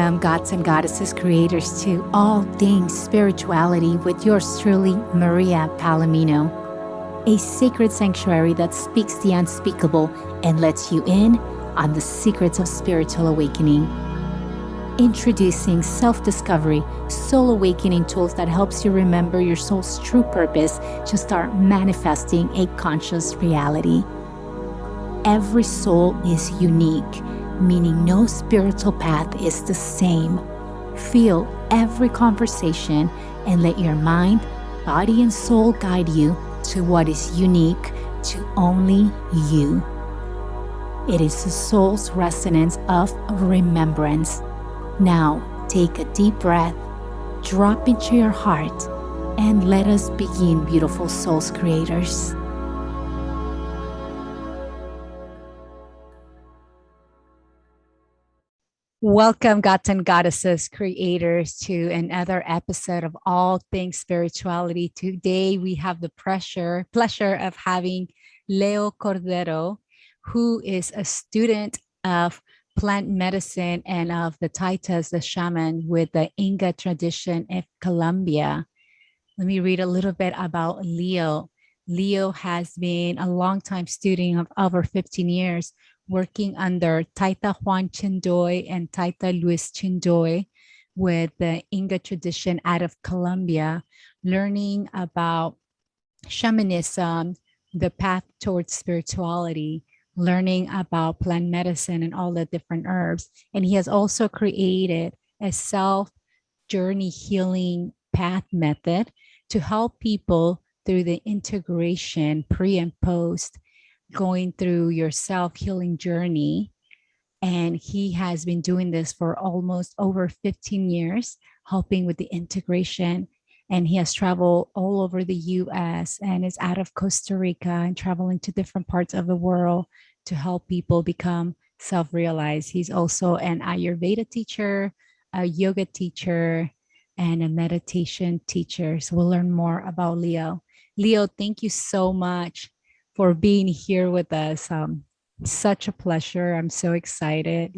Welcome, gods and goddesses, creators, to All Things Spirituality with yours truly, Maria Palomino, a sacred sanctuary that speaks the unspeakable and lets you in on the secrets of spiritual awakening. Introducing self-discovery, soul awakening tools that helps you remember your soul's true purpose to start manifesting a conscious reality. Every soul is unique, meaning no spiritual path is the same. Feel every conversation and let your mind, body, and soul guide you to what is unique to only you. It is the soul's resonance of remembrance. Now, take a deep breath, drop into your heart, and let us begin, beautiful souls creators. Welcome, gods and goddesses, creators, to another episode of All Things Spirituality. Today, we have the pleasure of having Leo Cordero, who is a student of plant medicine and of the Taitas, the shaman, with the Inca tradition of Colombia. Let me read a little bit about Leo. Leo has been a longtime student of over 15 years, working under Taita Juan Chindoy and Taita Luis Chindoy with the Inca tradition out of Colombia, learning about shamanism, the path towards spirituality, learning about plant medicine and all the different herbs. And he has also created a self-journey healing path method to help people through the integration pre and post going through your self-healing journey. And he has been doing this for almost over 15 years, helping with the integration. And he has traveled all over the US and is out of Costa Rica and traveling to different parts of the world to help people become self-realized. He's also an Ayurveda teacher, a yoga teacher, and a meditation teacher. So we'll learn more about Leo. Leo, thank you so much for being here with us. Such a pleasure. I'm so excited.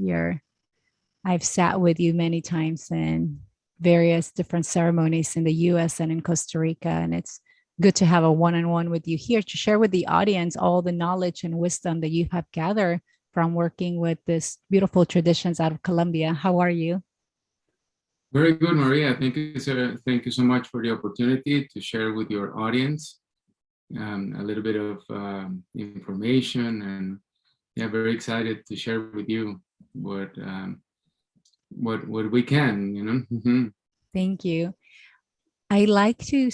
I've sat with you many times in various different ceremonies in the US and in Costa Rica, and it's good to have a one-on-one with you here to share with the audience all the knowledge and wisdom that you have gathered from working with this beautiful traditions out of Colombia. How are you? Very good, Maria. Thank you so much for the opportunity to share with your audience a little bit of information, and yeah, very excited to share with you what we can, you know. Thank you. I like to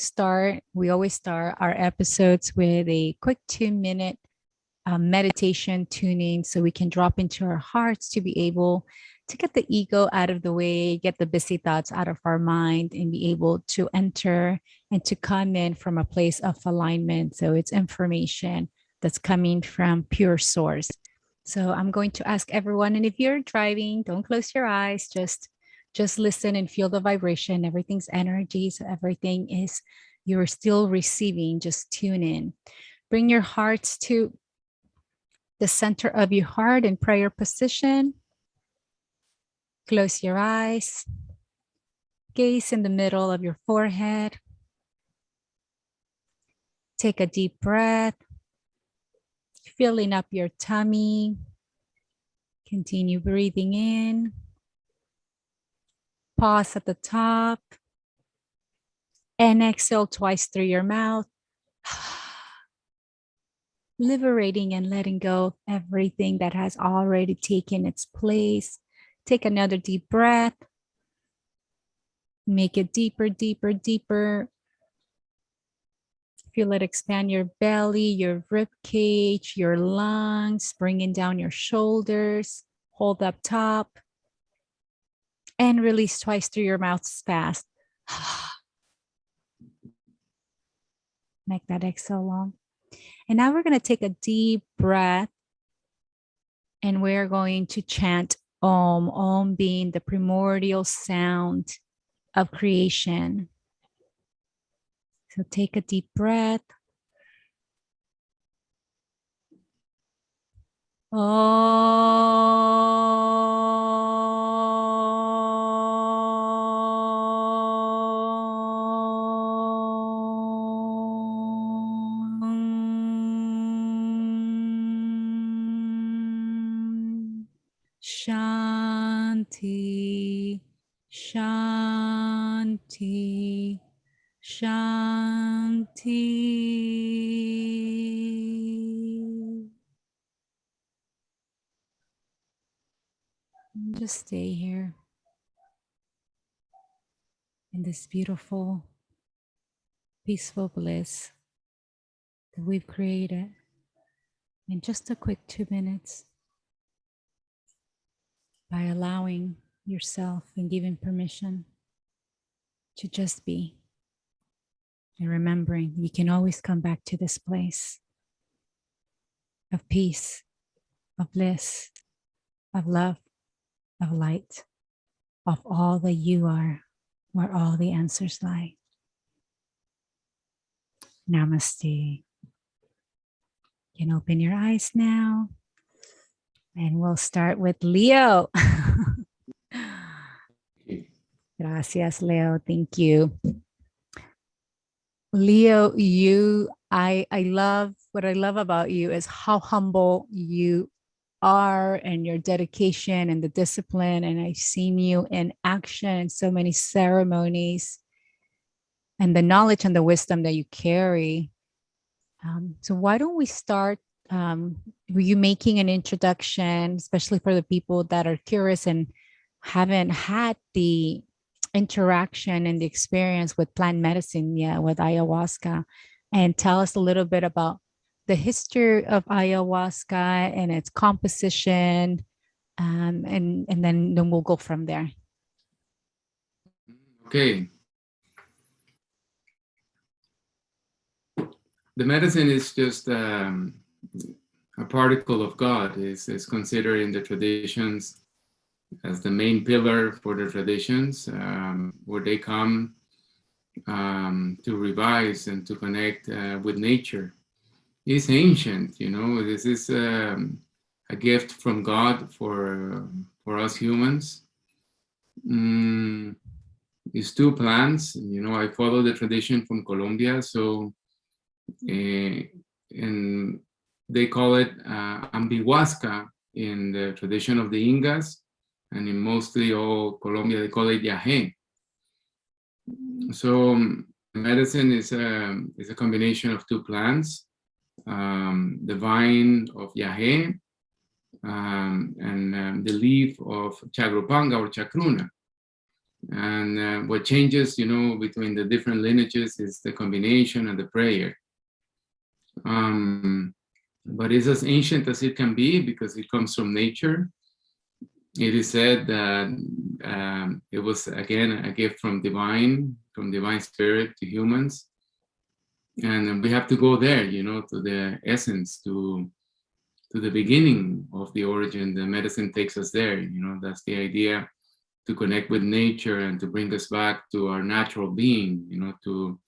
we always start our episodes with a quick 2-minute meditation tuning so we can drop into our hearts to be able to get the ego out of the way, get the busy thoughts out of our mind, and be able to enter and to come in from a place of alignment. So it's information that's coming from pure source. So I'm going to ask everyone, and if you're driving, don't close your eyes, just listen and feel the vibration. Everything's energy, so everything is, you're still receiving, just tune in. Bring your hearts to the center of your heart in prayer position. Close your eyes. Gaze in the middle of your forehead. Take a deep breath, filling up your tummy. Continue breathing in. Pause at the top. And exhale twice through your mouth. Liberating and letting go of everything that has already taken its place. Take another deep breath. Make it deeper, deeper, deeper. Feel it expand your belly, your rib cage, your lungs, bringing down your shoulders. Hold up top. And release twice through your mouth fast. Make that exhale long. And now we're going to take a deep breath. And we're going to chant Om, Om being the primordial sound of creation. So take a deep breath. Om. Shanti, Shanti, Shanti. And just stay here in this beautiful, peaceful bliss that we've created in just a quick 2 minutes by allowing yourself and giving permission to just be. And remembering you can always come back to this place of peace, of bliss, of love, of light, of all that you are, where all the answers lie. Namaste. You can open your eyes now, and we'll start with Leo. Gracias, Leo. Thank you. Leo, I love, what I love about you is how humble you are and your dedication and the discipline. And I've seen you in action in so many ceremonies and the knowledge and the wisdom that you carry. So why don't we start, were you making an introduction, especially for the people that are curious and haven't had the interaction and the experience with plant medicine yet, with ayahuasca, and tell us a little bit about the history of ayahuasca and its composition, and then we'll go from there. Okay. The medicine is just a particle of God. Is considered in the traditions as the main pillar for the traditions, where they come to revise and to connect with nature. It's ancient, you know. This is a gift from God for us humans. It's two plants. You know, I follow the tradition from Colombia, so and they call it Ayahuasca in the tradition of the Incas, and in mostly all Colombia they call it yahe. So medicine is a combination of two plants, the vine of yahe and the leaf of chagropanga or chacruna. And what changes, you know, between the different lineages is the combination and the prayer. But it's as ancient as it can be because it comes from nature. It is said that it was, again, a gift from divine spirit to humans. And we have to go there, you know, to the essence, to the beginning of the origin. The medicine takes us there, you know. That's the idea, to connect with nature and to bring us back to our natural being, you know, to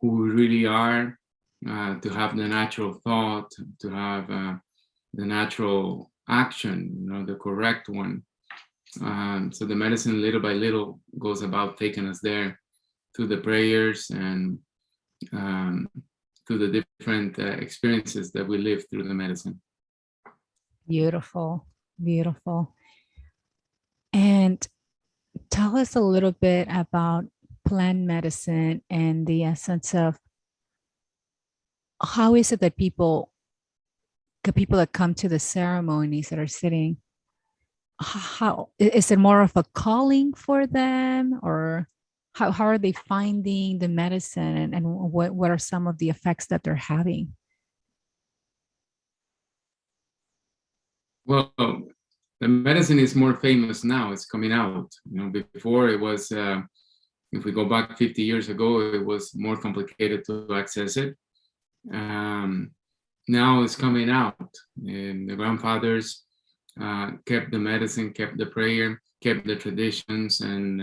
who we really are, to have the natural thought, to have the natural action, you know, the correct one. So the medicine, little by little, goes about taking us there through the prayers and through the different experiences that we live through the medicine. Beautiful, beautiful. And tell us a little bit about plant medicine and the essence of how is it that the people that come to the ceremonies that are sitting, how is it more of a calling for them, or how are they finding the medicine, and what are some of the effects that they're having? Well, the medicine is more famous now. It's coming out. You know, before it was, if we go back 50 years ago, it was more complicated to access it. Now it's coming out, and the grandfathers kept the medicine, kept the prayer, kept the traditions and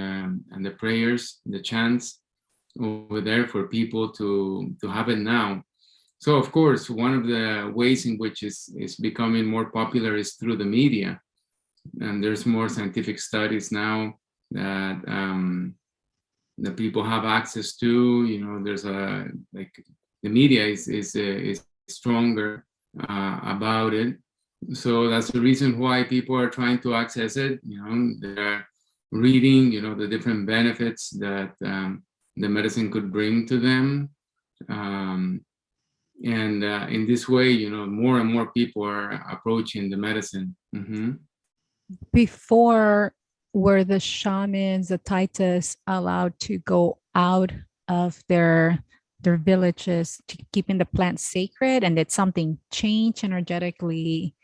the prayers, the chants over there for people to have it now. So of course, one of the ways in which is becoming more popular is through the media, and there's more scientific studies now that that people have access to. You know, there's like the media is stronger about it. So that's the reason why people are trying to access it. They're reading, the different benefits that the medicine could bring to them. And in this way, more and more people are approaching the medicine. Mm-hmm. Before, were the shamans, the Taitas, allowed to go out of their villages to keeping the plants sacred? And did something change energetically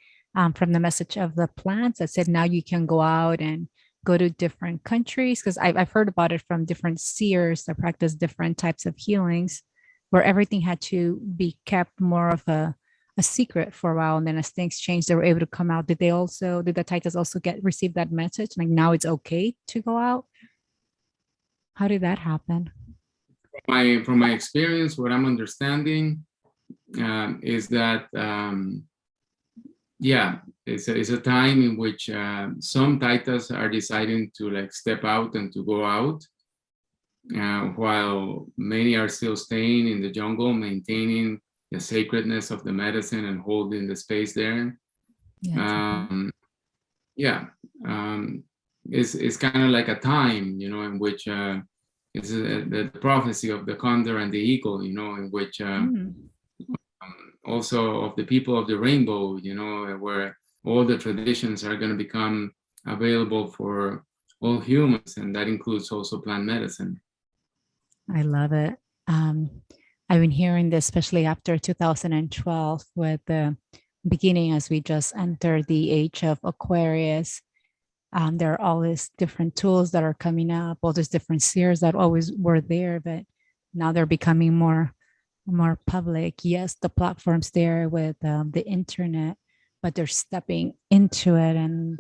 from the message of the plants that said now you can go out and go to different countries? Because I've heard about it from different seers that practice different types of healings, where everything had to be kept more of a secret for a while, and then as things changed, they were able to come out. Did the Titans also receive that message? Like now it's okay to go out? How did that happen? From my experience, what I'm understanding is that it's a time in which some Taitas are deciding to like step out and to go out, while many are still staying in the jungle, maintaining the sacredness of the medicine and holding the space there. It's kind of like a time, in which it's the prophecy of the condor and the eagle, in which also of the people of the rainbow, where all the traditions are going to become available for all humans, and that includes also plant medicine. I love it. I've been hearing this, especially after 2012, with the beginning as we just entered the age of Aquarius. There are all these different tools that are coming up, all these different seers that always were there, but now they're becoming more public. Yes, the platform's there with the internet, but they're stepping into it, and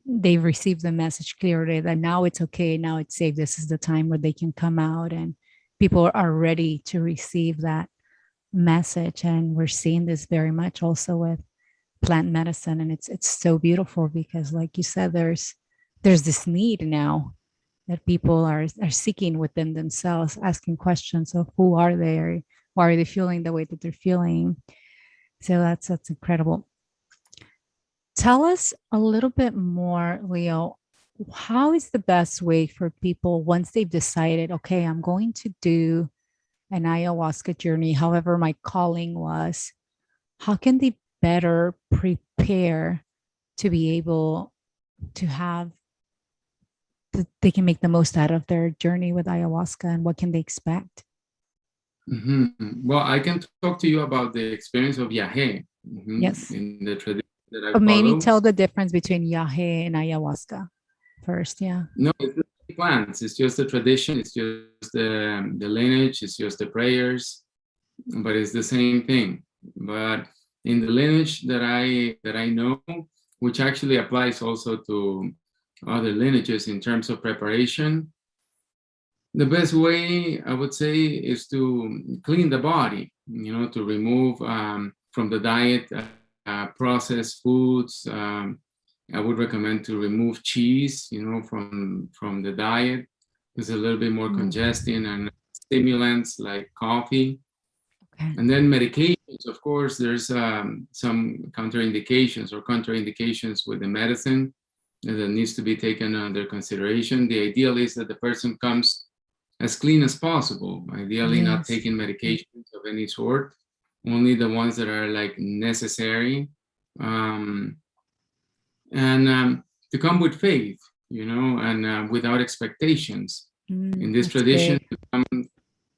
they've received the message clearly that now it's okay, now it's safe. This is the time where they can come out, and people are ready to receive that message. And we're seeing this very much also with plant medicine, and it's so beautiful because, like you said, there's this need now that people are seeking within themselves, asking questions of who are they, or why are they feeling the way that they're feeling. So that's incredible. Tell us a little bit more, Leo. How is the best way for people once they've decided, okay, I'm going to do an ayahuasca journey, however my calling was, how can they better prepare to be able to have they can make the most out of their journey with ayahuasca, and what can they expect? Mm-hmm. Well, I can talk to you about the experience of Yahe, Yes. in the tradition that I But maybe follow. tell the difference between Yahe and ayahuasca first. Yeah. No, it's the plants. It's just the tradition. It's just the lineage. It's just the prayers, but it's the same thing. But in the lineage that I know, which actually applies also to other lineages in terms of preparation, the best way I would say is to clean the body. To remove from the diet processed foods. I would recommend to remove cheese, from the diet. It's a little bit more congesting, and stimulants like coffee. Okay. And then medications, of course, there's some contraindications with the medicine that needs to be taken under consideration. The ideal is that the person comes as clean as possible, ideally not taking medications of any sort, only the ones that are like necessary. And to come with faith, and without expectations. In this tradition, to come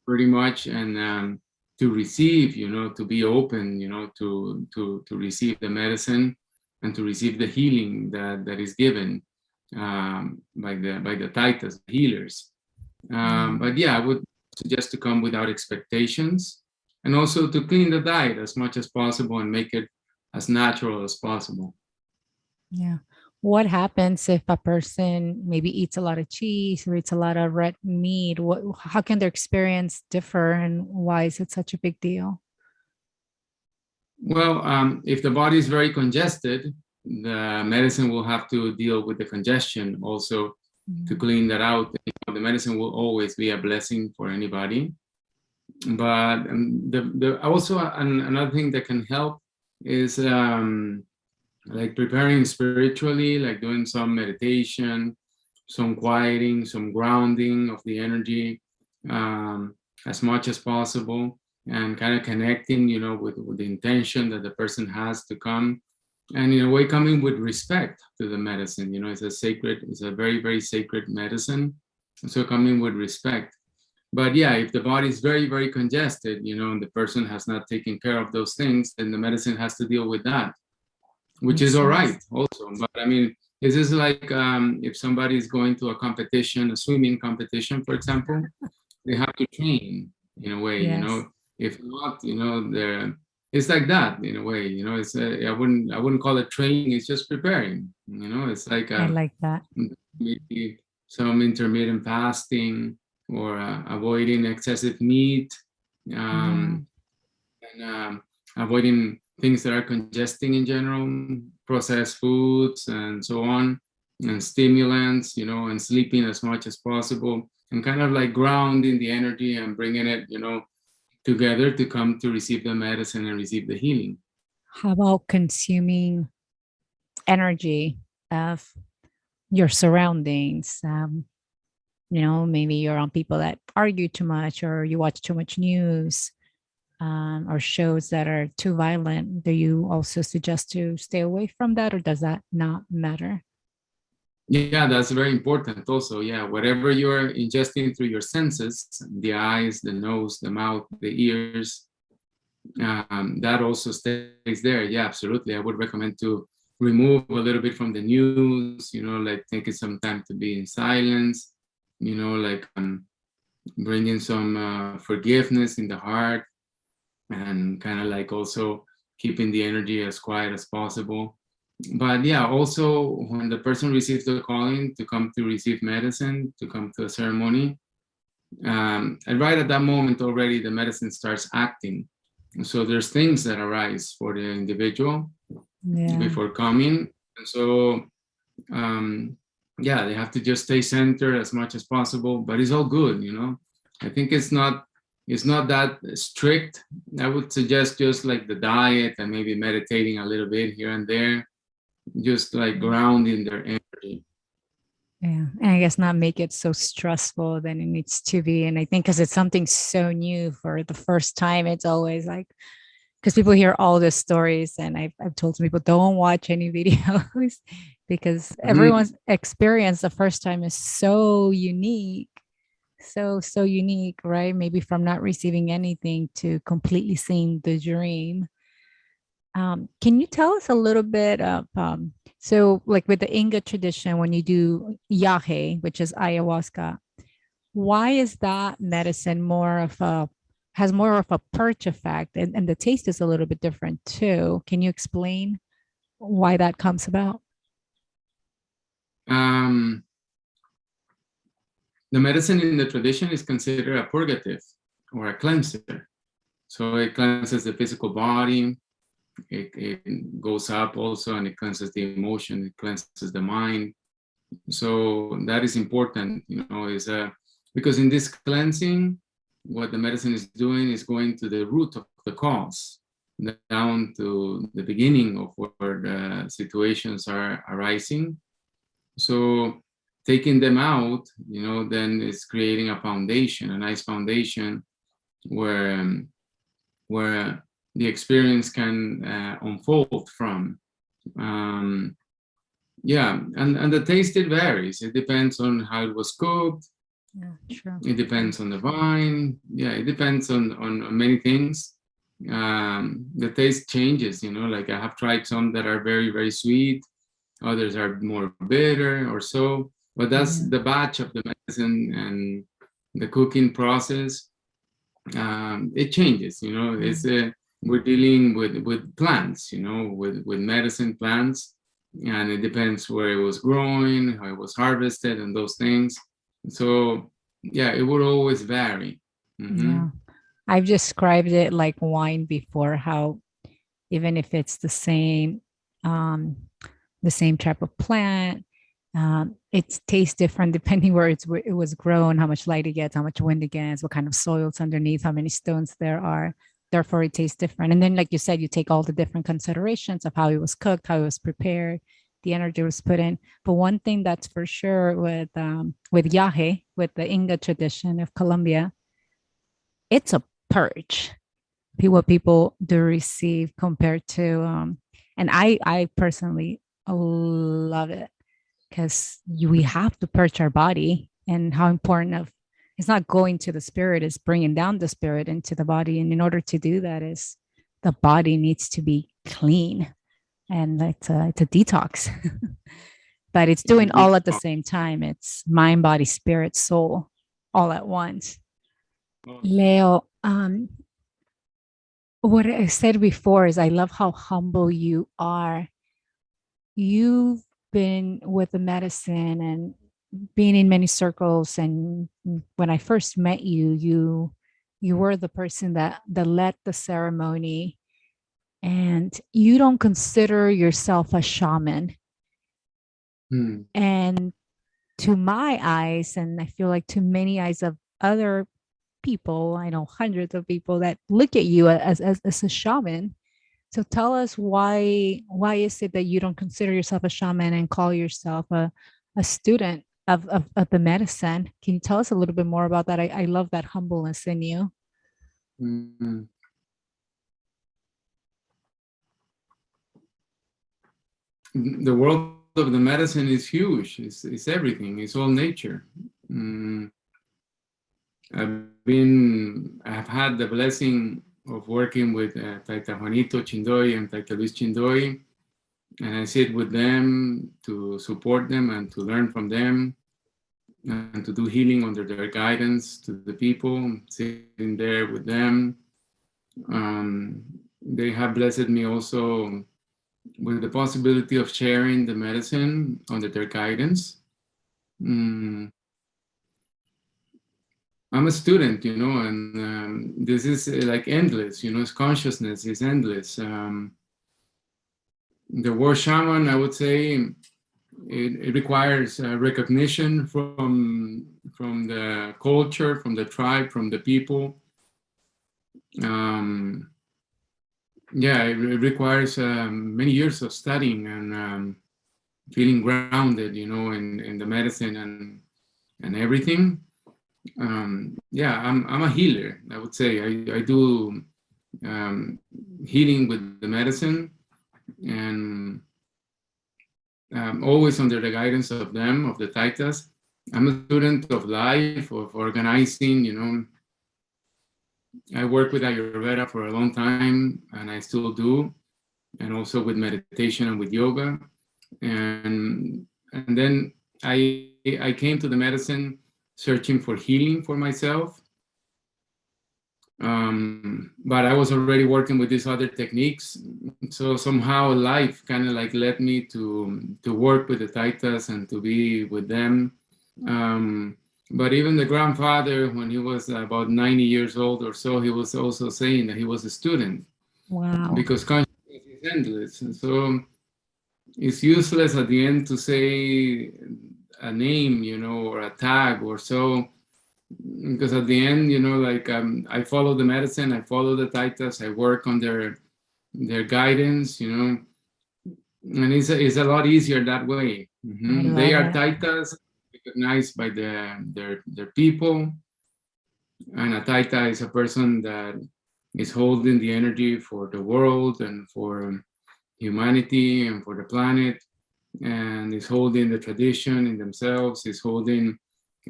pretty much and to receive, to be open, to receive the medicine and to receive the healing that is given by the Taitas, healers. But yeah, I would suggest to come without expectations, and also to clean the diet as much as possible and make it as natural as possible. Yeah. What happens if a person maybe eats a lot of cheese or eats a lot of red meat? How can their experience differ, and why is it such a big deal? Well, if the body is very congested, the medicine will have to deal with the congestion also to clean that out. The medicine will always be a blessing for anybody. But also another thing that can help is like preparing spiritually, like doing some meditation, some quieting, some grounding of the energy, as much as possible, and kind of connecting, with the intention that the person has to come, and in a way coming with respect to the medicine. It's a very, very sacred medicine, so coming with respect. But yeah, if the body is very, very congested, and the person has not taken care of those things, then the medicine has to deal with that, which Makes is all sense. right also. But I mean, this is like, if somebody is going to a competition, a swimming competition, for example, they have to train in a way, Yes, if not, they're, it's like that in a way, it's I wouldn't call it training, it's just preparing, it's like I like that. maybe some intermittent fasting, or avoiding excessive meat, Yeah. and avoiding things that are congesting in general, processed foods and so on, and stimulants, and sleeping as much as possible, and kind of like grounding the energy and bringing it, together to come to receive the medicine and receive the healing. How about consuming energy of your surroundings? Maybe you're on people that argue too much, or you watch too much news, or shows that are too violent. Do you also suggest to stay away from that, or does that not matter? Yeah, that's very important also. Yeah, whatever you're ingesting through your senses, the eyes, the nose, the mouth, the ears, that also stays there. Yeah, absolutely. I would recommend to remove a little bit from the news, like taking some time to be in silence, like bringing some forgiveness in the heart, and kind of like also keeping the energy as quiet as possible. But yeah, also when the person receives the calling to come to receive medicine, to come to a ceremony, and right at that moment already the medicine starts acting. So there's things that arise for the individual Yeah. before coming. And so, um, yeah, they have to just stay centered as much as possible, but it's all good. I think it's not that strict. I would suggest just like the diet and maybe meditating a little bit here and there, just like grounding their energy. Yeah. And I guess not make it so stressful than it needs to be. And I think because it's something so new for the first time, it's always like, because people hear all the stories, and I've told some people don't watch any videos because Mhm. everyone's experience the first time is so unique, so unique, right? Maybe from not receiving anything to completely seeing the dream. Can you tell us a little bit of so like with the Inca tradition, when you do yahe, which is ayahuasca, why is that medicine more of a has more of a perch effect, and the taste is a little bit different too? Can you explain why that comes about? Um, the medicine in the tradition is considered a purgative or a cleanser. So it cleanses the physical body, it goes up also, and it cleanses the emotion, it cleanses the mind. So that is important, is because in this cleansing, what the medicine is doing is going to the root of the cause, down to the beginning of where the situations are arising. So taking them out, then it's creating a foundation, a nice foundation where where the experience can unfold from. Um, yeah, and the taste, it varies. It depends on how it was cooked. Yeah, true. It depends on the vine. Yeah, it depends on many things. The taste changes. Like I have tried some that are very, very sweet. Others are more bitter or so. But that's Yeah. the batch of the medicine and the cooking process. It changes. It's Mm. we're dealing with plants. With medicine plants, and it depends where it was growing, how it was harvested, and those things. So yeah, it would always vary. Hmm. Yeah. I've described it like wine before, how even if it's um, the same type of plant, it tastes different depending where where it was grown, how much light it gets, how much wind it gets, what kind of soils underneath, how many stones there are. therefore it tastes different. And then, like you said, you take all the different considerations of how it was cooked, how it was prepared, the energy was put in. But one thing that's for sure with yahe, with the Inga tradition of Colombia, it's a purge. What people do receive compared to, and I personally love it because we have to purge our body, and how important of it's not going to the spirit, is bringing down the spirit into the body. And in order to do that, is the body needs to be clean, and it's a detox. But it's doing all at the same time. It's mind, body, spirit, soul, all at once. Leo, what I said before is I love how humble you are. You've been with the medicine and being in many circles, and when I first met you, you were the person that led the ceremony, and you don't consider yourself a shaman. And to my eyes, and I feel like to many eyes of other people, I know hundreds of people that look at you as a shaman. So tell us why is it that you don't consider yourself a shaman and call yourself a student of the medicine? Can you tell us a little bit more about that? I love that humbleness in you. Mm. The world of the medicine is huge. It's everything. It's all nature. I've had the blessing of working with Taita Juanito Chindoy and Taita Luis Chindoy, and I sit with them to support them and to learn from them and to do healing under their guidance to the people, sitting there with them. They have blessed me also with the possibility of sharing the medicine under their guidance. I'm a student, and this is like endless, it's consciousness is endless. The word shaman, I would say, it requires recognition from the culture, from the tribe, from the people. It requires many years of studying and feeling grounded, in the medicine and everything. I'm a healer, I would say. I do healing with the medicine, and always under the guidance of them, of the Taitas. I'm a student of life, of organizing, I work with Ayurveda for a long time, and I still do, and also with meditation and with yoga. And then I came to the medicine searching for healing for myself. But I was already working with these other techniques. So somehow life kind of like led me to work with the Taitas and to be with them. But even the grandfather, when he was about 90 years old or so, he was also saying that he was a student. Wow. Because consciousness is endless. And so it's useless at the end to say a name, or a tag or so. Because at the end, I follow the medicine, I follow the Taitas, I work on their guidance, and it's a lot easier that way. They are Taitas, recognized by their people, and a Taita is a person that is holding the energy for the world and for humanity and for the planet, and is holding the tradition in themselves, is holding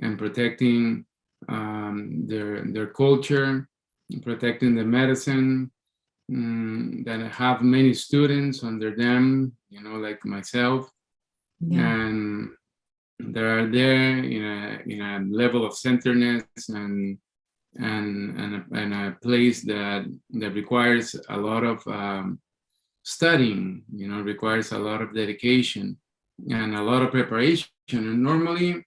and protecting their culture, protecting the medicine, that have many students under them, like myself. And they are there in a level of centeredness and a place that requires a lot of studying, requires a lot of dedication and a lot of preparation. And normally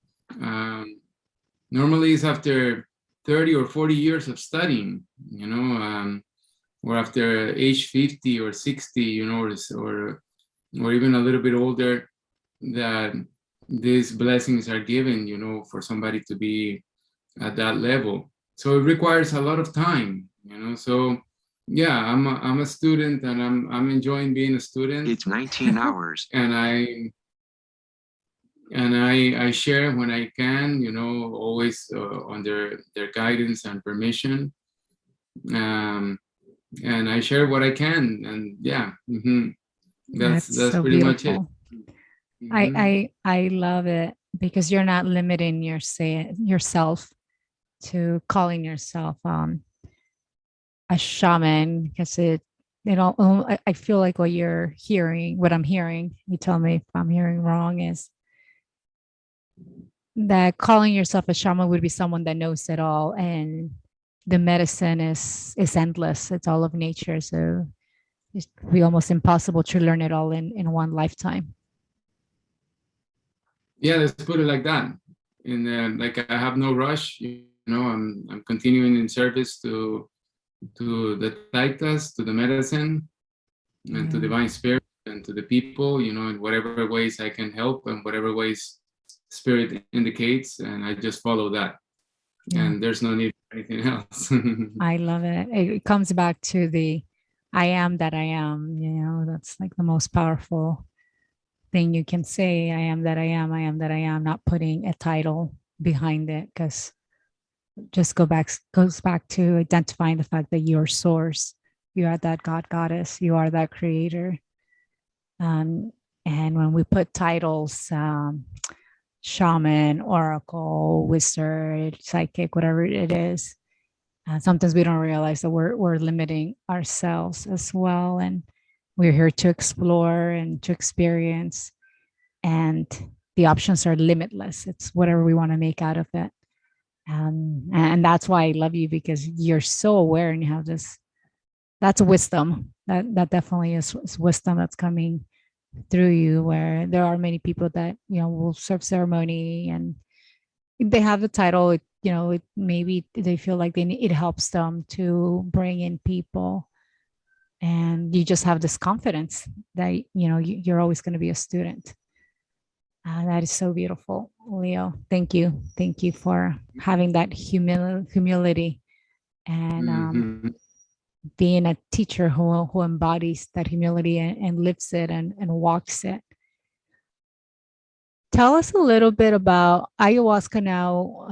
it's after 30 or 40 years of studying, or after age 50 or 60, or even a little bit older, that these blessings are given, for somebody to be at that level. So it requires a lot of time, so Yeah, I'm a student, and I'm enjoying being a student. It's 19 hours. And I share when I can, always under their guidance and permission. Um, and I share what I can, and yeah, that's That's so pretty much it. beautiful. Mm-hmm. I love it because you're not limiting yourself to calling yourself a shaman, because I feel like what I'm hearing, you tell me if I'm hearing wrong, is that calling yourself a shaman would be someone that knows it all, and the medicine is endless. It's all of nature, so it would be almost impossible to learn it all in one lifetime. Yeah, let's put it like that. And like, I have no rush. I'm continuing in service to the taitas, to the medicine, and to Yeah. divine spirit, and to the people. In whatever ways I can help, and whatever ways spirit indicates, and I just follow that. Yeah. And there's no need for anything else. I love it. It comes back to the I am that I am. That's like the most powerful thing you can say. I am that I am. I am that I am. Not putting a title behind it, because just goes back to identifying the fact that you're source. You are that God goddess. You are that creator. Um, and when we put titles, shaman, oracle, wizard, psychic, whatever it is, sometimes we don't realize that we're limiting ourselves as well, and we're here to explore and to experience, and the options are limitless. It's whatever we want to make out of it. And that's why I love you, because you're so aware, and you have this. That's wisdom. That definitely is wisdom that's coming through you. Where there are many people that will serve ceremony, and they have the title. Maybe they feel like it helps them to bring in people, and you just have this confidence that you're always going to be a student. That is so beautiful, Leo. Thank you for having that humility, and Mhm. being a teacher who embodies that humility, and lives it, and walks it. Tell us a little bit about ayahuasca now.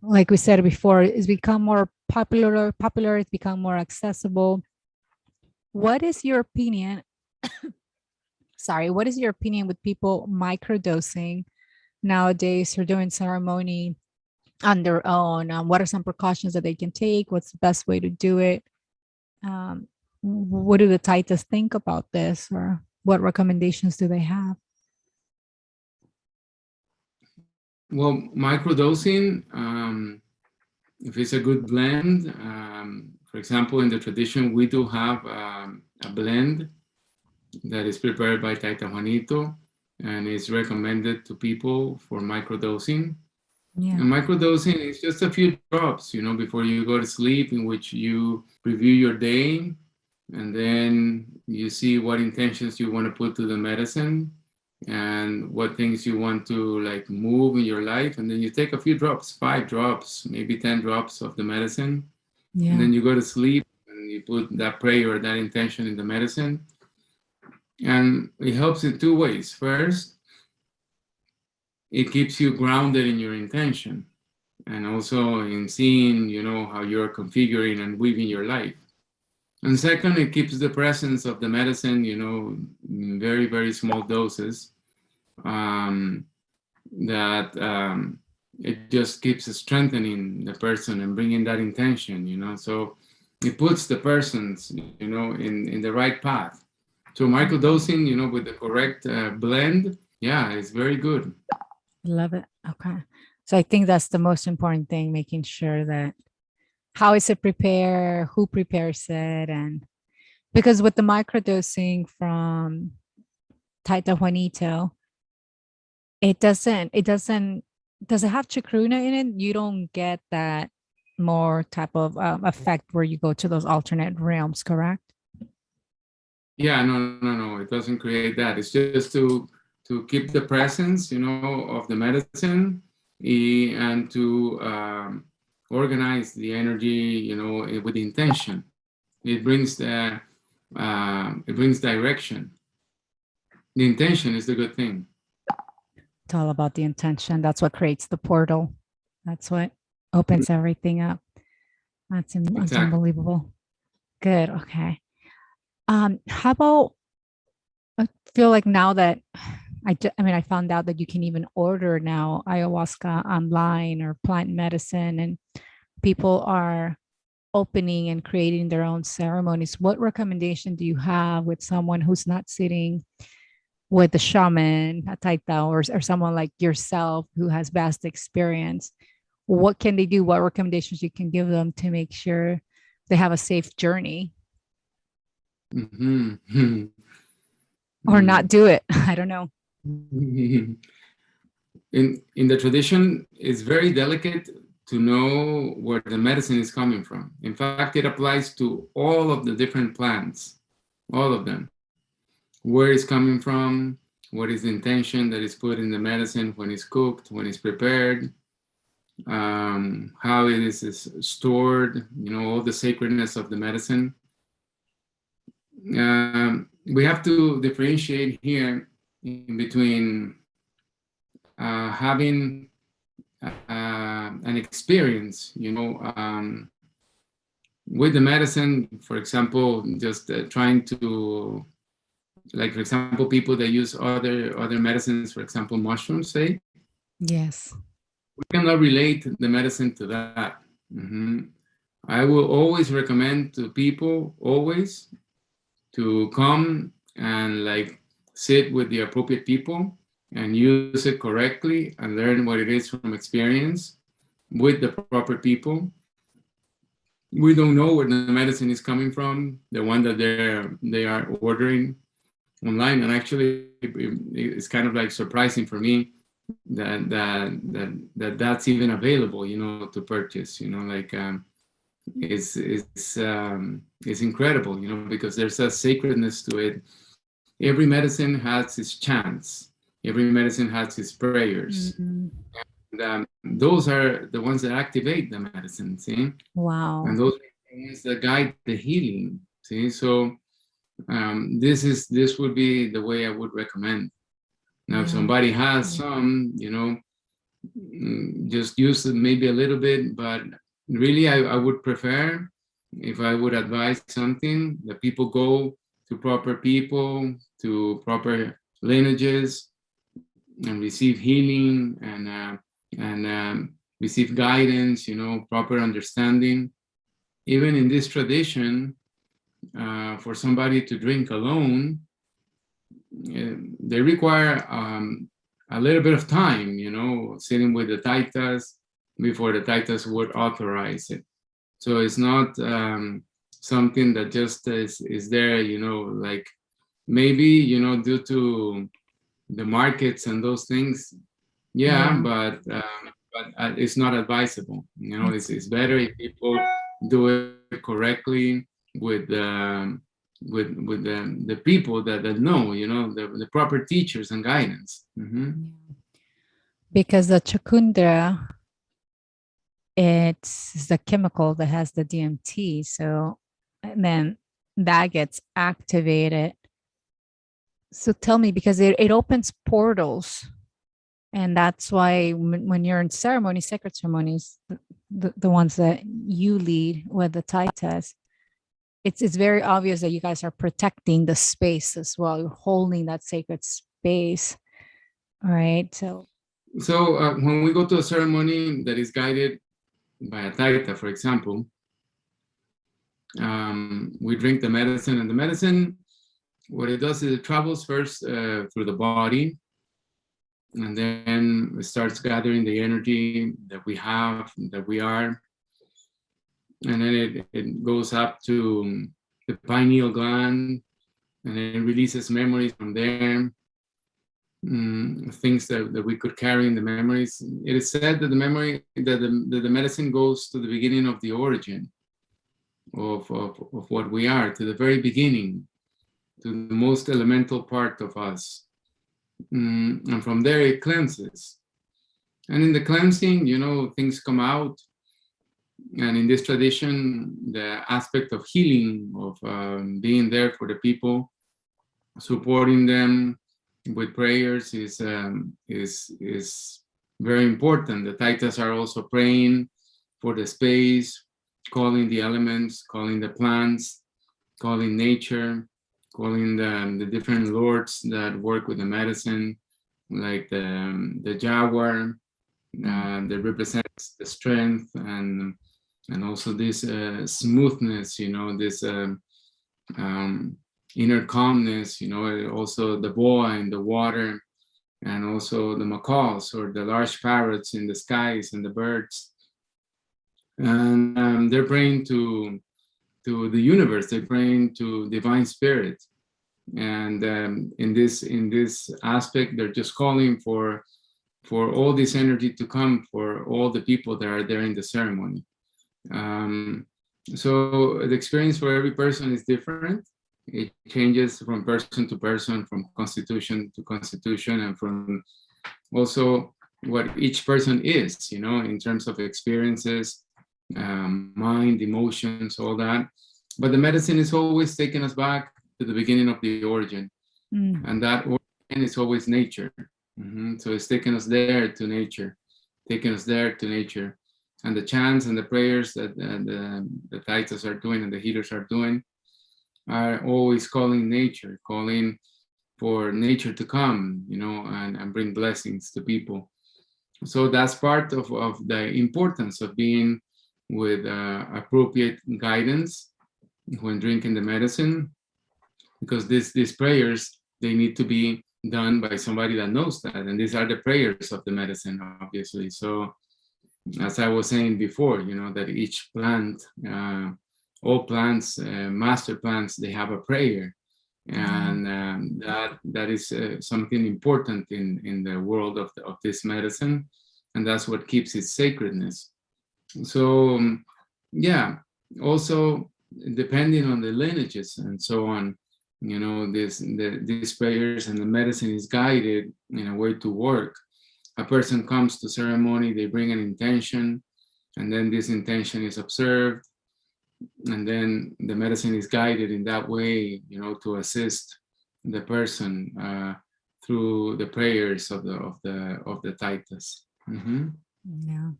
Like we said before, it's become more popular, it's become more accessible. What is your opinion? Sorry, what is your opinion with people microdosing nowadays, or doing ceremony on their own? What are some precautions that they can take? What's the best way to do it? Um, what do the Titans think about this, or what recommendations do they have? Well, microdosing, if it's a good blend, for example, in the tradition, we do have a blend that is prepared by Taita Juanito, and is recommended to people for microdosing. Yeah. And microdosing is just a few drops, before you go to sleep, in which you review your day, and then you see what intentions you want to put to the medicine, and what things you want to like move in your life. And then you take a few drops, 5 drops, maybe 10 drops of the medicine. And Yeah. then you go to sleep, and you put that prayer or that intention in the medicine. And it helps in 2 ways. First, it keeps you grounded in your intention, and also in seeing, how you're configuring and weaving your life. And second, it keeps the presence of the medicine, in very, very small doses. That it just keeps strengthening the person and bringing that intention, So it puts the persons, in the right path. So microdosing, with the correct blend, yeah, it's very good. Love it. Okay. So I think that's the most important thing, making sure that how is it prepared, who prepares it, and because with the microdosing from Taita Juanito, it doesn't does it have chacruna in it? You don't get that more type of effect where you go to those alternate realms, correct? Yeah, no, it doesn't create that. It's just to keep the presence, of the medicine, and to organize the energy, with intention. It brings direction. The intention is the good thing. It's all about the intention. That's what creates the portal. That's what opens everything up. That's Exactly. unbelievable. Good. Okay. How about, I feel like now that I mean, I found out that you can even order now ayahuasca online or plant medicine, and people are opening and creating their own ceremonies. What recommendation do you have with someone who's not sitting with a shaman, a taita, or someone like yourself who has vast experience? What can they do? What recommendations you can give them to make sure they have a safe journey Mm-hmm. or not do it? I don't know. In the tradition, it's very delicate to know where the medicine is coming from. In fact, it applies to all of the different plants, all of them. Where it's coming from, what is the intention that is put in the medicine when it's cooked, when it's prepared, how it is stored, all the sacredness of the medicine. We have to differentiate here in between having an experience, with the medicine. For example, just trying to, like, for example, people that use other medicines, for example, mushrooms, say. Yes. We cannot relate the medicine to that. I will always recommend to people, always, to come and like sit with the appropriate people and use it correctly and learn what it is from experience with the proper people. We don't know where the medicine is coming from, the one that they are ordering online, and actually it's kind of like surprising for me that's even available, to purchase. It's incredible, because there's a sacredness to it. Every medicine has its chants. Every medicine has its prayers. Mm-hmm. And, those are the ones that activate the medicine, see? Wow. And those are the ones that guide the healing, see? So this would be the way I would recommend. Now, if somebody has some, just use it maybe a little bit, but really I would prefer, if I would advise something, that people go to proper people, to proper lineages, and receive healing and receive guidance, proper understanding. Even in this tradition, for somebody to drink alone, they require a little bit of time, sitting with the taitas before the taitas would authorize it. So it's not something that just is there, like maybe, due to the markets and those things. But it's not advisable. It's better if people do it correctly with the people that know, the proper teachers and guidance. Because the chakundra, it's the chemical that has the DMT. So, and then that gets activated. So tell me, because it opens portals. And that's why when you're in ceremonies, sacred ceremonies, the ones that you lead with the taitas, it's very obvious that you guys are protecting the space as well. You're holding that sacred space. All right. So when we go to a ceremony that is guided by a taita, for example, we drink the medicine, and the medicine, what it does is it travels first through the body, and then it starts gathering the energy that we have, that we are, and then it goes up to the pineal gland, and then it releases memories from there, things that we could carry in the memories. It is said that the medicine goes to the beginning of the origin of what we are, to the very beginning, to the most elemental part of us. And from there it cleanses. And in the cleansing, things come out. And in this tradition, the aspect of healing, of being there for the people, supporting them with prayers is very important. The Taitas are also praying for the space, calling the elements, calling the plants, calling nature, calling the different lords that work with the medicine, like the jaguar that represents the strength and also this smoothness, this inner calmness, also the boa in the water, and also the macaws or the large parrots in the skies and the birds. And they're praying to the universe. They're praying to divine spirit. And in this aspect, they're just calling for all this energy to come for all the people that are there in the ceremony. So the experience for every person is different. It changes from person to person, from constitution to constitution, and from also what each person is, in terms of experiences, mind, emotions, all that. But the medicine is always taking us back to the beginning of the origin. And that origin is always nature. So it's taking us there to nature, taking us there to nature. And the chants and the prayers that the Taitas are doing and the healers are doing are always calling nature, calling for nature to come, and bring blessings to people. So that's part of the importance of being with appropriate guidance when drinking the medicine, because these prayers, they need to be done by somebody that knows that. And these are the prayers of the medicine, obviously. So as I was saying before, that each plant, all plants, master plants, they have a prayer. And that is something important in the world of this medicine. And that's what keeps its sacredness. So, also depending on the lineages and so on, these prayers and the medicine is guided in a way to work. A person comes to ceremony, they bring an intention, and then this intention is observed, and then the medicine is guided in that way, to assist the person through the prayers of the Taitas. Yeah,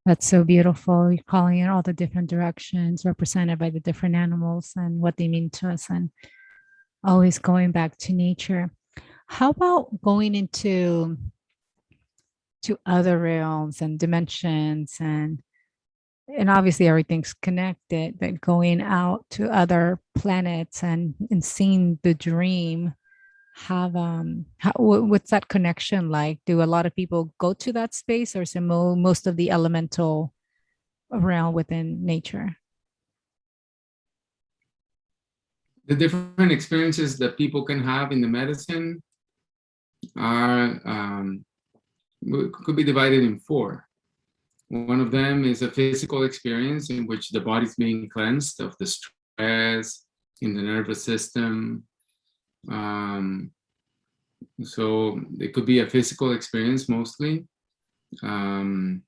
that's so beautiful. You're calling in all the different directions represented by the different animals and what they mean to us, and always going back to nature. How about going into other realms and dimensions, and obviously everything's connected, but going out to other planets and seeing the dream, have what's that connection like? Do a lot of people go to that space, or is it most of the elemental realm within nature? The different experiences that people can have in the medicine are could be divided in four. One of them is a physical experience in which the body's being cleansed of the stress in the nervous system. So it could be a physical experience mostly. There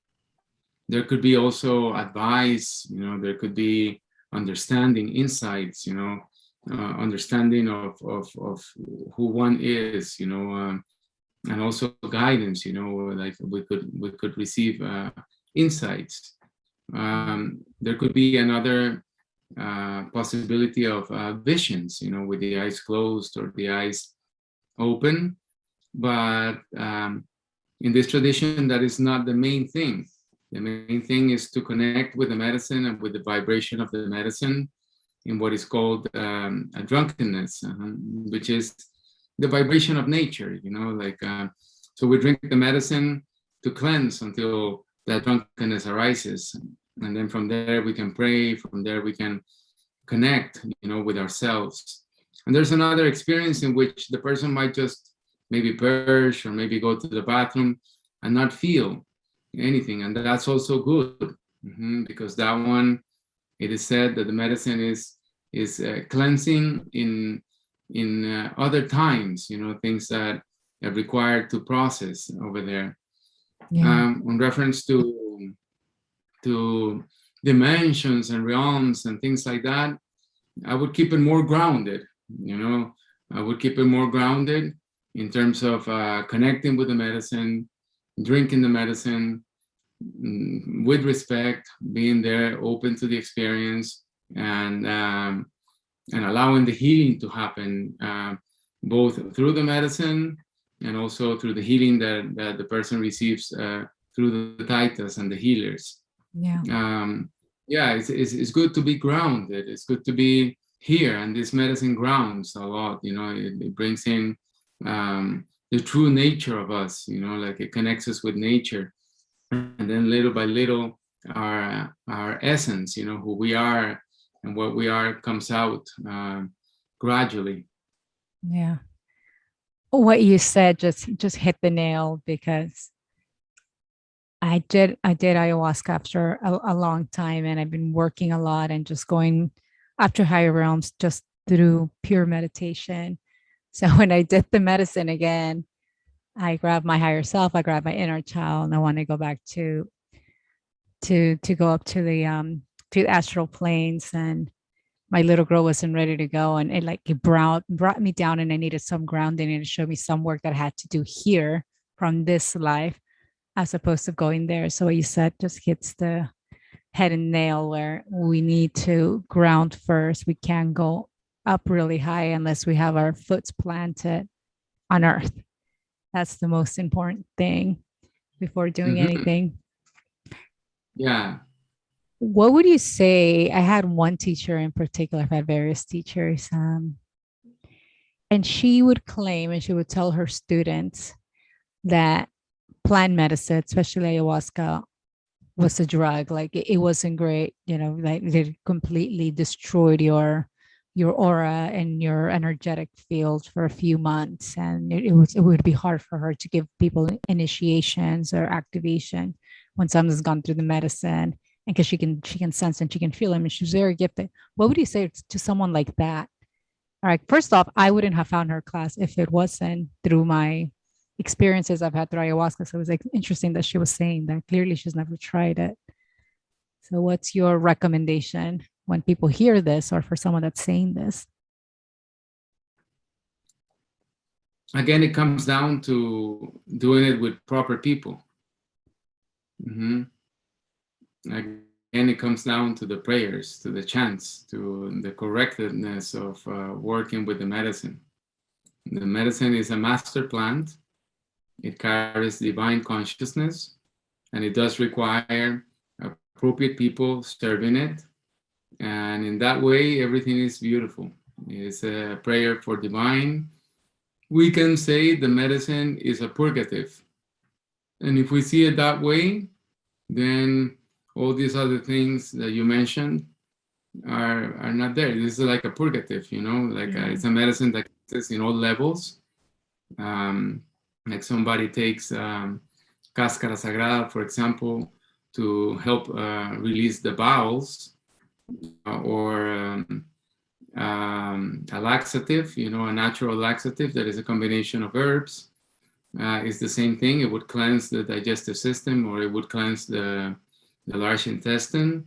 could be also advice, there could be understanding, insights, understanding of who one is, and also guidance, like we could receive insights. There could be another possibility of visions, with the eyes closed or the eyes open. But in this tradition, that is not the main thing. The main thing is to connect with the medicine and with the vibration of the medicine in what is called a drunkenness, which is the vibration of nature, so we drink the medicine to cleanse until that drunkenness arises. And then from there we can pray, from there we can connect, with ourselves. And there's another experience in which the person might just maybe purge or maybe go to the bathroom and not feel anything. And that's also good, because that one, it is said that the medicine is cleansing in other times, things that are required to process over there. In reference to to dimensions and realms and things like that, I would keep it more grounded. I would keep it more grounded in terms of connecting with the medicine, drinking the medicine with respect, being there, open to the experience, and allowing the healing to happen, both through the medicine and also through the healing that the person receives through the taitas and the healers. It's good to be grounded. It's good to be here, and this medicine grounds a lot. It brings in the true nature of us. Like it connects us with nature, and then little by little, our essence, who we are and what we are, comes out gradually. Yeah. What you said just hit the nail, because I did ayahuasca after a long time, and I've been working a lot and just going after higher realms just through pure meditation. So when I did the medicine again, I grabbed my higher self, I grabbed my inner child, and I want to go back to go up to the astral planes. And my little girl wasn't ready to go, and it brought me down, and I needed some grounding, and it showed me some work that I had to do here from this life, as opposed to going there. So what you said just hits the head and nail, where we need to ground first. We can't go up really high unless we have our foot planted on earth. That's the most important thing before doing anything. Yeah. What would you say? I had one teacher in particular, I've had various teachers, and she would claim, and she would tell her students that plant medicine, especially ayahuasca, was a drug. Like it wasn't great, like it completely destroyed your aura and your energetic field for a few months. And it would be hard for her to give people initiations or activation when someone's gone through the medicine. And because she can sense and she can feel them, and she's very gifted. What would you say to someone like that? All right, first off, I wouldn't have found her class if it wasn't through my experiences I've had through ayahuasca. So it was interesting that she was saying that clearly she's never tried it. So what's your recommendation when people hear this, or for someone that's saying this? Again, it comes down to doing it with proper people. Again, it comes down to the prayers, to the chants, to the correctness of working with the medicine. The medicine is a master plant. It carries divine consciousness, and it does require appropriate people serving it. And in that way, everything is beautiful. It's a prayer for divine. We can say the medicine is a purgative. And if we see it that way, then all these other things that you mentioned are not there. This is like a purgative, it's a medicine that exists in all levels. Like somebody takes cáscara sagrada, for example, to help release the bowels, or a laxative, a natural laxative that is a combination of herbs. It's the same thing. It would cleanse the digestive system, or it would cleanse the large intestine.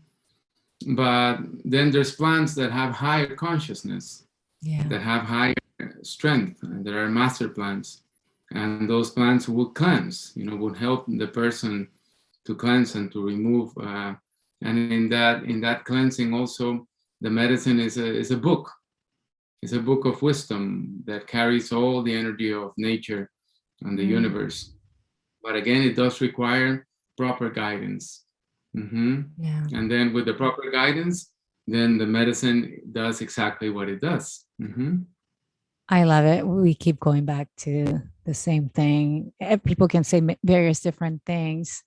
But then there's plants that have higher consciousness, that have higher strength. There are master plants, and those plants will cleanse, would help the person to cleanse and to remove. And in that cleansing also, the medicine is a book. It's a book of wisdom that carries all the energy of nature and the universe. But again, it does require proper guidance. And then with the proper guidance, then the medicine does exactly what it does. I love it. We keep going back to the same thing. People can say various different things,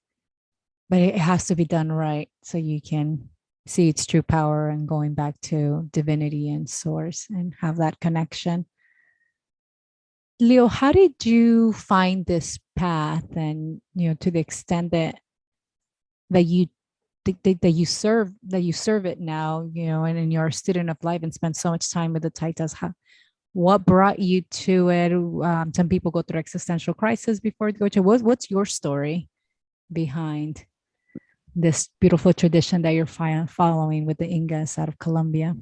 but it has to be done right so you can see its true power, and going back to divinity and source and have that connection. Leo, how did you find this path? And to the extent that you serve it now, and you're a student of life and spend so much time with the taitas, what brought you to it? Some people go through existential crisis before they go to. What's your story behind this beautiful tradition that you're following with the Ingas out of Colombia?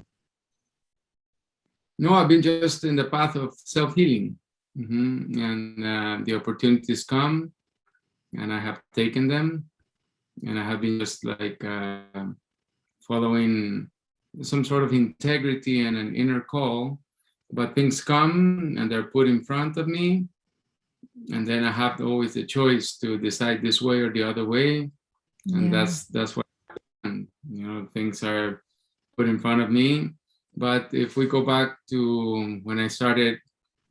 No, I've been just in the path of self-healing. And the opportunities come, and I have taken them, and I have been just like following some sort of integrity and an inner call. But things come and they're put in front of me, and then I have always the choice to decide this way or the other way. And that's what happened. Things are put in front of me. But if we go back to when I started,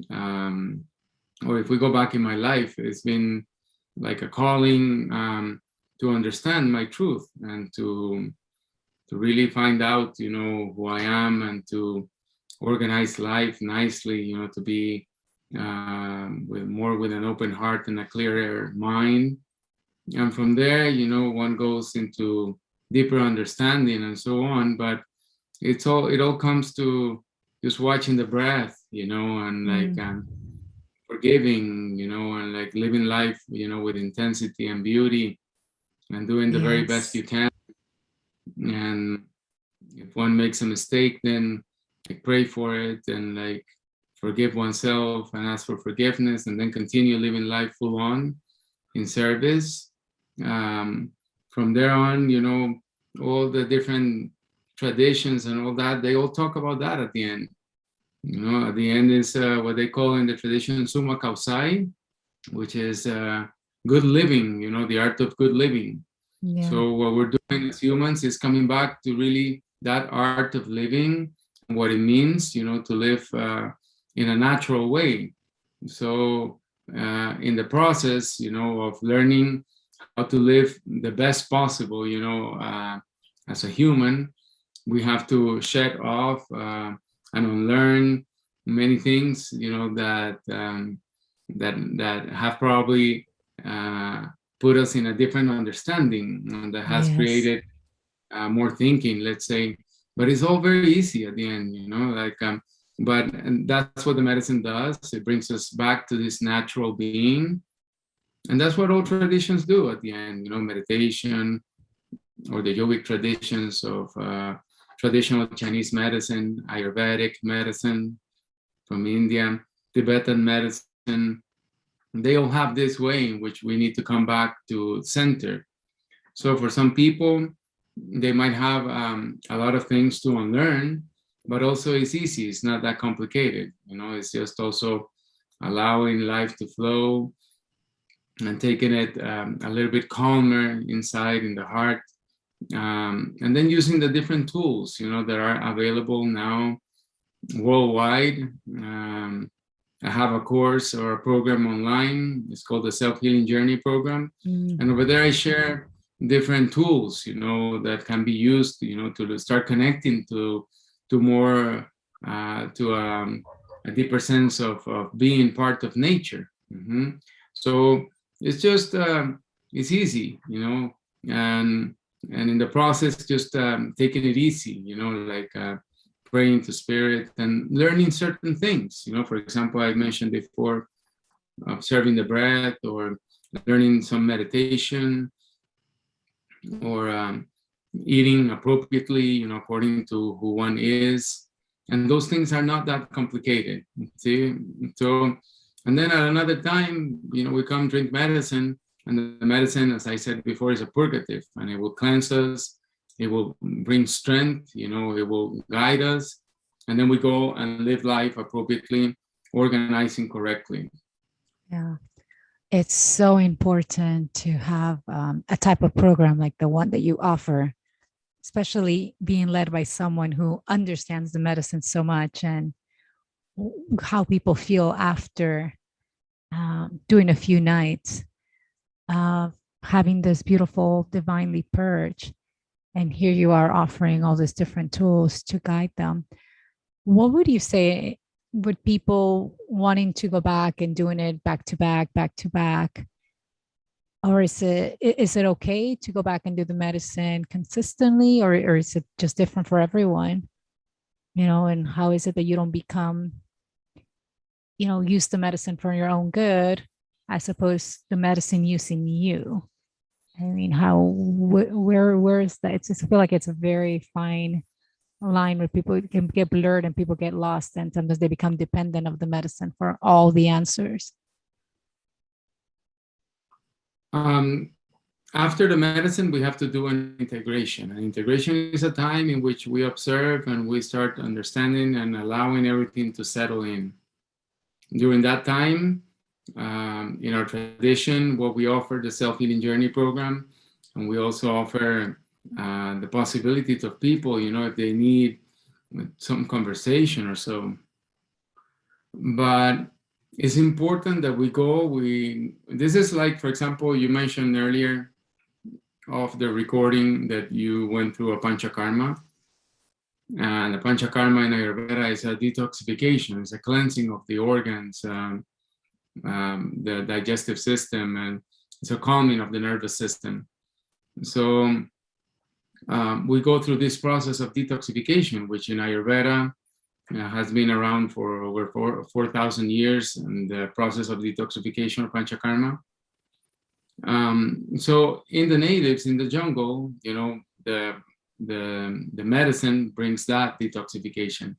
or if we go back in my life, it's been like a calling to understand my truth and to really find out, who I am, and to organize life nicely, to be with an open heart and a clearer mind. And from there, one goes into deeper understanding and so on. But it all comes to just watching the breath, and like forgiving, and like living life, with intensity and beauty, and doing the very best you can. And if one makes a mistake, then like pray for it and like forgive oneself and ask for forgiveness, and then continue living life full on in service. From there on, all the different traditions and all that, they all talk about that at the end. At the end is what they call in the tradition summa causai, which is good living, the art of good living. So what we're doing as humans is coming back to really that art of living and what it means, to live in a natural way. So in the process, of learning how to live the best possible, as a human, we have to shed off and unlearn many things, that have probably put us in a different understanding, and that has created more thinking, let's say. But it's all very easy at the end, but that's what the medicine does. It brings us back to this natural being. And that's what all traditions do at the end, meditation, or the yogic traditions of traditional Chinese medicine, Ayurvedic medicine from India, Tibetan medicine. They all have this way in which we need to come back to center. So for some people, they might have a lot of things to unlearn, but also it's easy. It's not that complicated. It's just also allowing life to flow and taking it a little bit calmer inside in the heart. And then using the different tools, that are available now worldwide. I have a course or a program online. It's called the Self-Healing Journey Program. And over there I share different tools, that can be used, to start connecting to more, to a deeper sense of being part of nature. So it's just, it's easy, and in the process, just taking it easy, like praying to spirit and learning certain things. For example, I mentioned before, observing the breath, or learning some meditation, or eating appropriately, according to who one is. And those things are not that complicated, see? So, and then at another time, we come drink medicine, and the medicine, as I said before, is a purgative, and it will cleanse us. It will bring strength, it will guide us. And then we go and live life appropriately, organizing correctly. Yeah. It's so important to have a type of program like the one that you offer, especially being led by someone who understands the medicine so much, and how people feel after doing a few nights, having this beautiful divinely purge. And here you are offering all these different tools to guide them. What would you say, would people wanting to go back and doing it back to back, or is it okay to go back and do the medicine consistently, or is it just different for everyone? And how is it that you don't become, use the medicine for your own good, as opposed to the medicine using you? I mean, where is that? It's just I feel like it's a very fine line where people can get blurred and people get lost, and sometimes they become dependent of the medicine for all the answers. Um, After the medicine, we have to do an integration. And integration is a time in which we observe and we start understanding and allowing everything to settle in. During that time, in our tradition, what we offer the self-healing journey program, and we also offer the possibility to people, if they need some conversation or so. But it's important that this is like, for example, you mentioned earlier of the recording that you went through a panchakarma. And the panchakarma in Ayurveda is a detoxification, it's a cleansing of the organs, the digestive system, and it's a calming of the nervous system. So we go through this process of detoxification, which in Ayurveda has been around for over 4,000 years, and the process of detoxification of panchakarma. So in the natives, in the jungle, the medicine brings that detoxification.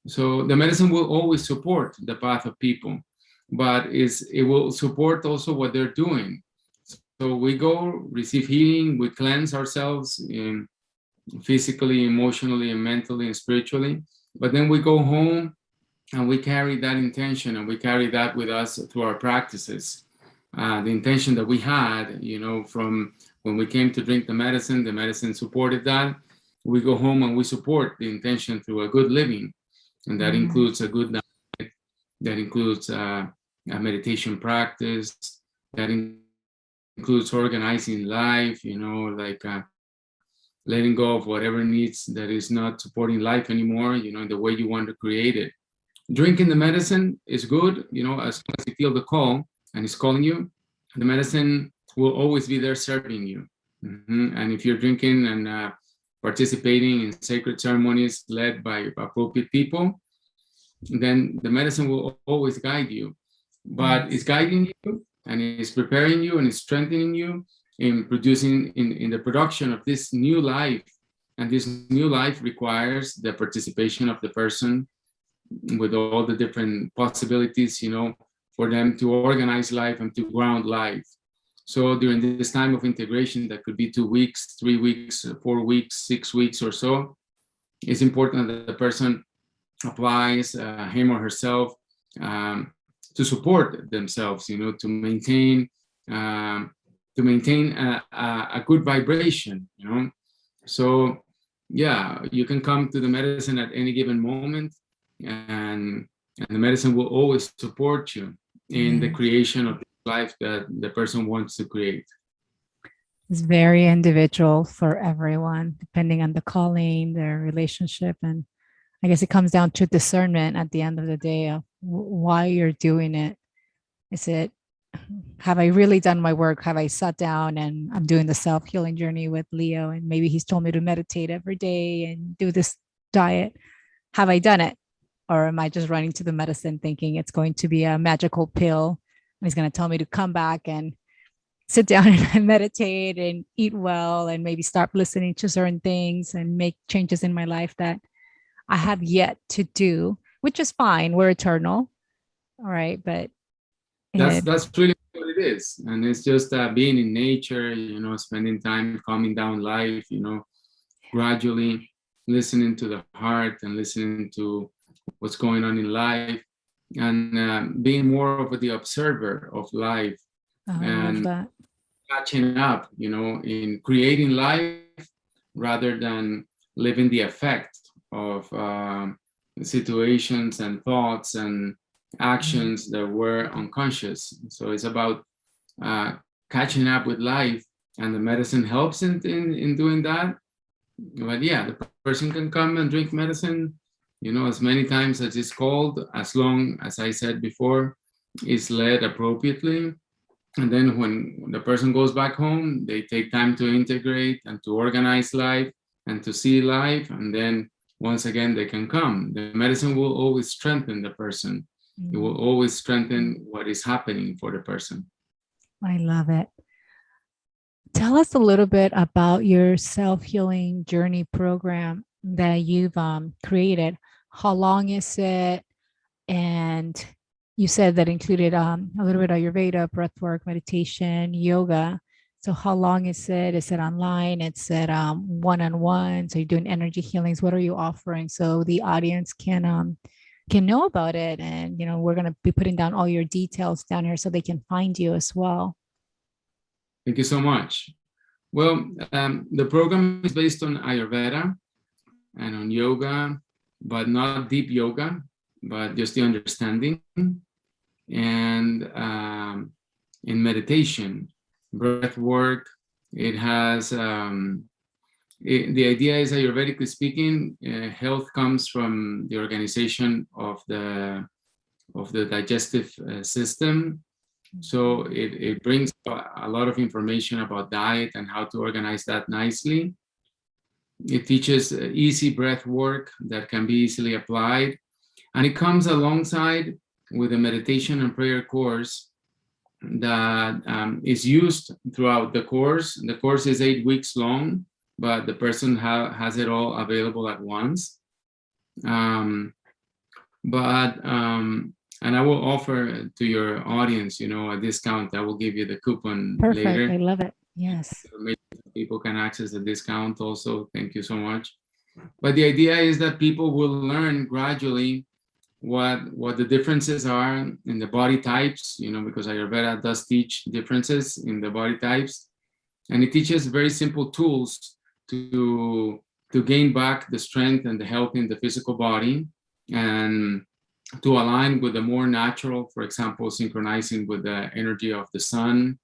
So the medicine will always support the path of people, but it will support also what they're doing. So we go receive healing, we cleanse ourselves physically, emotionally, and mentally and spiritually. But then we go home and we carry that intention and we carry that with us through our practices. The intention that we had, from when we came to drink the medicine supported that. We go home and we support the intention through a good living. And that includes a good diet, that includes a meditation practice, that includes organizing life, like letting go of whatever needs that is not supporting life anymore, the way you want to create it. Drinking the medicine is good, as long as you feel the call and it's calling you, the medicine will always be there serving you. And if you're drinking and participating in sacred ceremonies led by appropriate people, then the medicine will always guide you. But it's guiding you and it's preparing you and it's strengthening you in producing, in the production of this new life. And this new life requires the participation of the person with all the different possibilities, for them to organize life and to ground life. So during this time of integration, that could be 2 weeks, 3 weeks, 4 weeks, 6 weeks or so, it's important that the person applies him or herself to support themselves, to maintain a good vibration, So yeah, you can come to the medicine at any given moment, and the medicine will always support you in the creation of the life that the person wants to create. It's very individual for everyone, depending on the calling, their relationship. And I guess it comes down to discernment at the end of the day of why you're doing it. Is it, have I really done my work? Have I sat down and I'm doing the self-healing journey with Leo, and maybe he's told me to meditate every day and do this diet? Have I done it? Or am I just running to the medicine thinking it's going to be a magical pill and he's going to tell me to come back and sit down and meditate and eat well and maybe start listening to certain things and make changes in my life that I have yet to do, which is fine. We're eternal. All right. But that's really what it is. And it's just being in nature, spending time calming down life, gradually listening to the heart and listening to what's going on in life, and being more of the observer of life, and catching up, in creating life rather than living the effect of situations and thoughts and actions that were unconscious. So it's about catching up with life, and the medicine helps in doing that. But yeah, the person can come and drink medicine, as many times as it's called, as long as I said before, is led appropriately. And then when the person goes back home, they take time to integrate and to organize life and to see life. And then once again, they can come. The medicine will always strengthen the person. It will always strengthen what is happening for the person. I love it. Tell us a little bit about your self-healing journey program that you've created. How long is it? And you said that included a little bit of Ayurveda, breathwork, meditation, yoga. So how long is it? Is it online? It's at one-on-one. So you're doing energy healings. What are you offering so the audience can know about it? And we're gonna be putting down all your details down here so they can find you as well. Thank you so much. Well, the program is based on Ayurveda and on yoga, but not deep yoga, but just the understanding, and in meditation, breath work. It has, the idea is, Ayurvedically speaking, health comes from the organization of the digestive system. So it brings a lot of information about diet and how to organize that nicely. It teaches easy breath work that can be easily applied. And it comes alongside with a meditation and prayer course that is used throughout the course. The course is 8 weeks long, but the person has it all available at once. And I will offer to your audience, a discount. I will give you the coupon Perfect. later. I love it. Yes. People can access the discount also. Thank you so much. But the idea is that people will learn gradually what the differences are in the body types, because Ayurveda does teach differences in the body types. And it teaches very simple tools to gain back the strength and the health in the physical body, and to align with the more natural, for example, synchronizing with the energy of the sun.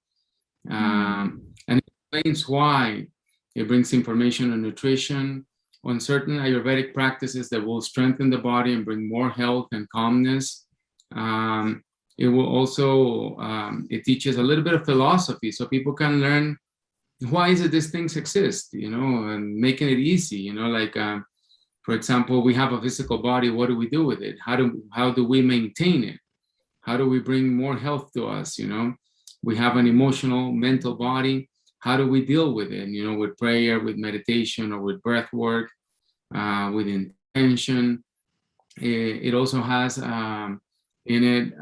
And it explains why. It brings information on nutrition, on certain Ayurvedic practices that will strengthen the body and bring more health and calmness. It will also, it teaches a little bit of philosophy, so people can learn why is it these things exist, and making it easy, like, for example, we have a physical body. What do we do with it? How do we maintain it? How do we bring more health to us? We have an emotional, mental body. How do we deal with it? With prayer, with meditation, or with breath work, with intention. It also has in it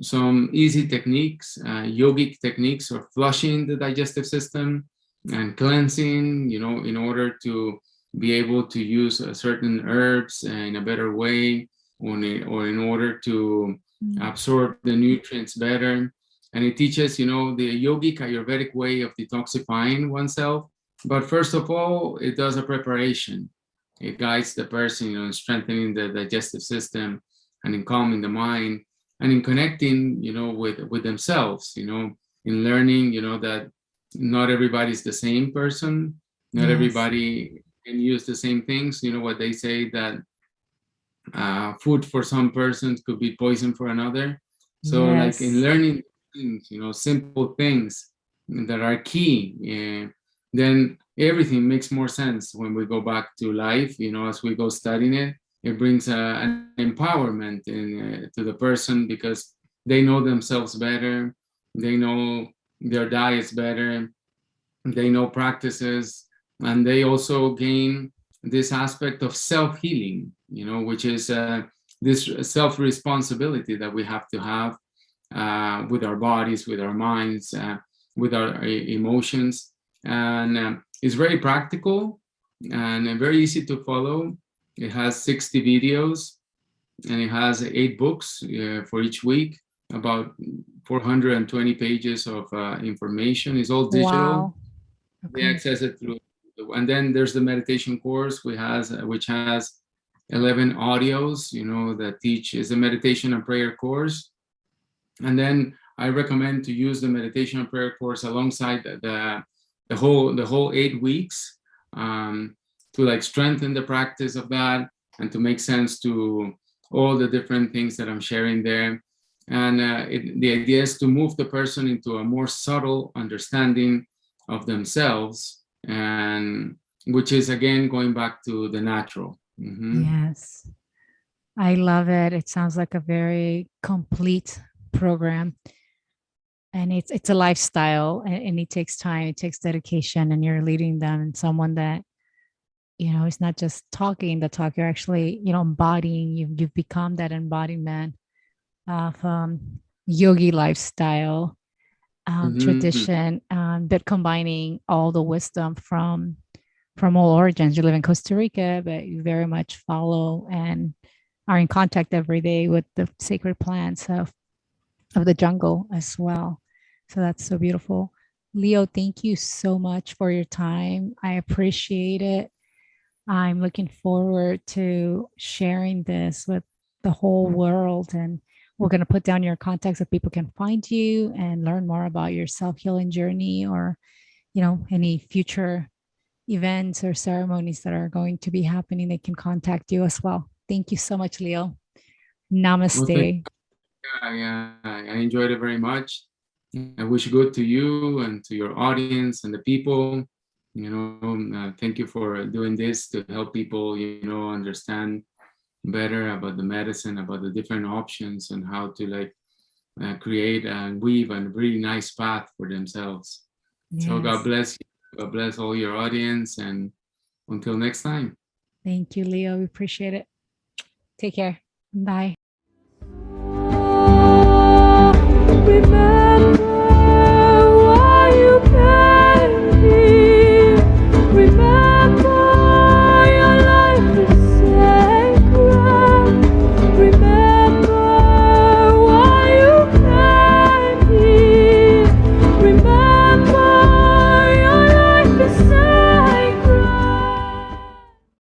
some easy techniques, yogic techniques, of flushing the digestive system and cleansing, in order to be able to use certain herbs in a better way, or in order to absorb the nutrients better. And it teaches, the yogic Ayurvedic way of detoxifying oneself. But first of all, it does a preparation. It guides the person, in strengthening the digestive system, and in calming the mind, and in connecting, with themselves, in learning, that not everybody's the same person. Not everybody can use the same things. What they say, that food for some persons could be poison for another. So like in learning things, simple things that are key, then everything makes more sense when we go back to life, as we go studying it. It brings an empowerment to the person, because they know themselves better, they know their diets better, they know practices, and they also gain this aspect of self-healing, which is this self-responsibility that we have to have with our bodies, with our minds, with our emotions. And it's very practical and very easy to follow. It has 60 videos, and it has 8 books for each week, about 420 pages of information. It's all digital. Wow. Okay. We access it through, and then there's the meditation course, which has 11 audios, that teach. Is a meditation and prayer course. And then I recommend to use the meditation and prayer course alongside the whole 8 weeks, to like strengthen the practice of that, and to make sense to all the different things that I'm sharing there. And the idea is to move the person into a more subtle understanding of themselves, and which is, again, going back to the natural. Yes, I love it. It sounds like a very complete program. And it's a lifestyle, and it takes time, it takes dedication, and you're leading them, and someone that, it's not just talking the talk, you're actually, embodying, you've become that embodiment of yogi lifestyle, Mhm. tradition, but combining all the wisdom from all origins. You live in Costa Rica, but you very much follow and are in contact every day with the sacred plants of the jungle as well. So that's so beautiful. Leo, thank you so much for your time. I appreciate it. I'm looking forward to sharing this with the whole world. And we're going to put down your contacts so people can find you and learn more about your self healing journey, or, any future events or ceremonies that are going to be happening. They can contact you as well. Thank you so much, Leo. Well, thank Namaste. yeah, I enjoyed it very much. I wish good to you and to your audience and the people. Thank you for doing this to help people, understand better about the medicine, about the different options, and how to like create and weave a really nice path for themselves. So God Yes. bless you. God bless all your audience, and until next time. Thank you, Leo. We appreciate it. Take care. Bye. Remember